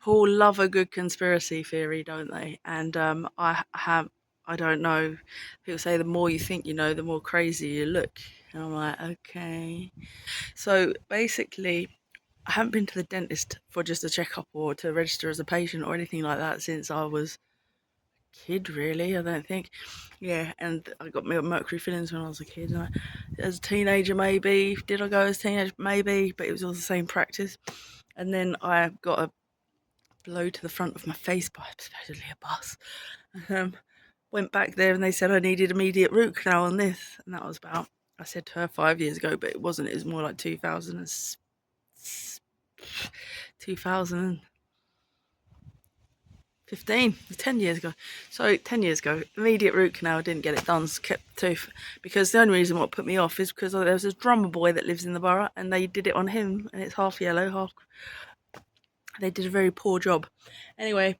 All love a good conspiracy theory, don't they? And I don't know. People say the more you think you know, the more crazy you look. And I'm like, okay. So basically, I haven't been to the dentist for just a checkup or to register as a patient or anything like that since I was a kid, really. I don't think. Yeah, and I got my mercury fillings when I was a kid. And as a teenager, maybe. Did I go as a teenager? Maybe, but it was all the same practice. And then I got a blow to the front of my face by supposedly a bus. Um, Went back there and they said I needed immediate root canal on this, and that was about, I said to her 5 years ago, but it wasn't. It was more like 2015, 10 years ago. So 10 years ago, immediate root canal, didn't get it done, kept the tooth. Because the only reason what put me off is because there was this drummer boy that lives in the borough and they did it on him, and it's half yellow, half. They did a very poor job. Anyway,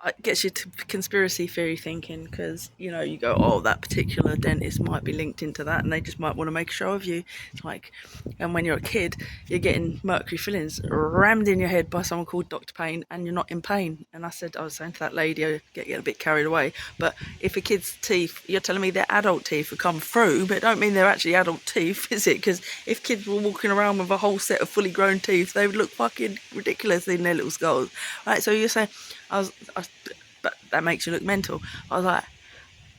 it gets you to conspiracy theory thinking, because you go, oh, that particular dentist might be linked into that and they just might want to make a show of you. It's like, and when you're a kid, you're getting mercury fillings rammed in your head by someone called Dr. Payne and you're not in pain. And I was saying to that lady, I get a bit carried away, but if a kid's teeth, you're telling me their adult teeth will come through, but it don't mean they're actually adult teeth, is it? Because if kids were walking around with a whole set of fully grown teeth, they would look fucking ridiculous in their little skulls, right? So you're saying but that makes you look mental. I was like,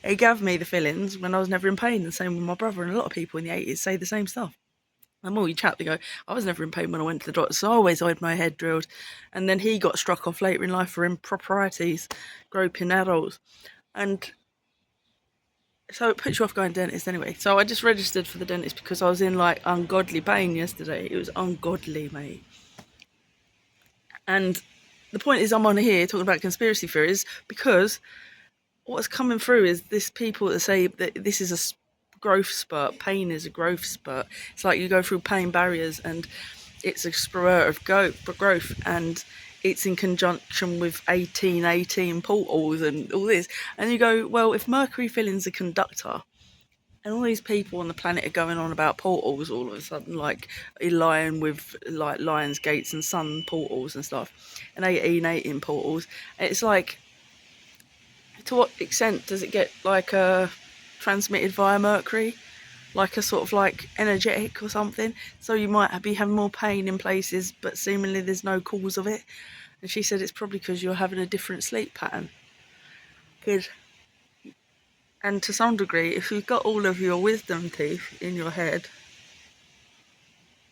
he gave me the fillings when I was never in pain. The same with my brother, and a lot of people in the 80s say the same stuff. The more you chat, they go, I was never in pain when I went to the doctor, so I always had my head drilled. And then he got struck off later in life for improprieties, groping adults. And so it puts you off going to the dentist anyway. So I just registered for the dentist because I was in like ungodly pain yesterday. It was ungodly, mate. And the point is, I'm on here talking about conspiracy theories because what's coming through is this people that say that this is a growth spurt, pain is a growth spurt. It's like you go through pain barriers and it's a spur of growth, and it's in conjunction with 1818 portals and all this. And you go, well, if mercury filling's a conductor, and all these people on the planet are going on about portals all of a sudden, like Lion with like Lion's Gates and Sun portals and stuff, and 1818 portals. And it's like, to what extent does it get like transmitted via mercury, like a sort of like energetic or something? So you might be having more pain in places, but seemingly there's no cause of it. And she said it's probably because you're having a different sleep pattern. Good. And to some degree, if you've got all of your wisdom teeth in your head,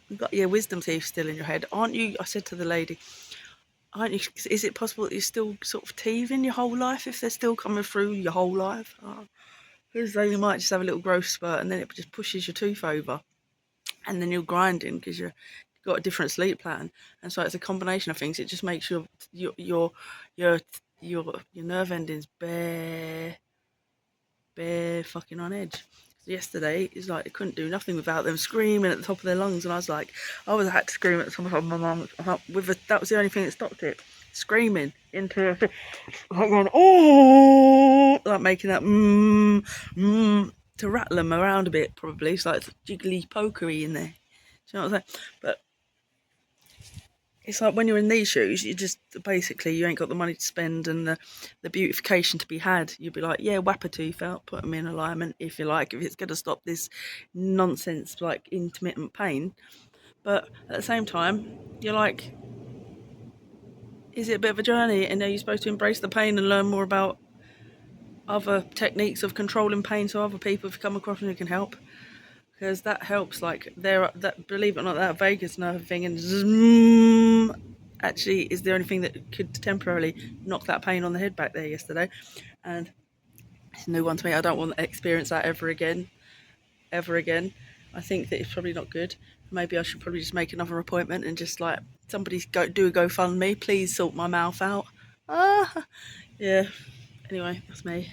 you've got your wisdom teeth still in your head, aren't you? I said to the lady, aren't you? Is it possible that you're still sort of teething your whole life if they're still coming through your whole life? Because though you might just have a little growth spurt and then it just pushes your tooth over, and then you're grinding because you've got a different sleep pattern, and so it's a combination of things. It just makes your nerve endings bare fucking on edge. So yesterday, it's like I couldn't do nothing without them screaming at the top of their lungs, and I had to scream at some of my mum that was the only thing that stopped it. Screaming into like going, oh, like making that to rattle them around a bit, probably. It's like jiggly pokery in there. Do you know what I'm saying? But it's like when you're in these shoes, you just basically you ain't got the money to spend and the beautification to be had. You'd be like, yeah, whap a tooth out, put them in alignment if you like, if it's going to stop this nonsense like intermittent pain. But at the same time, you're like, is it a bit of a journey? And are you supposed to embrace the pain and learn more about other techniques of controlling pain so other people, if you come across them, who can help? Because that helps. Like that, believe it or not, that vagus nerve thing and actually is the only thing that could temporarily knock that pain on the head back there yesterday. And it's a new one to me. I don't want to experience that ever again. I think that it's probably not good. Maybe I should probably just make another appointment and just like somebody do a GoFundMe, please sort my mouth out. Yeah. Anyway, that's me.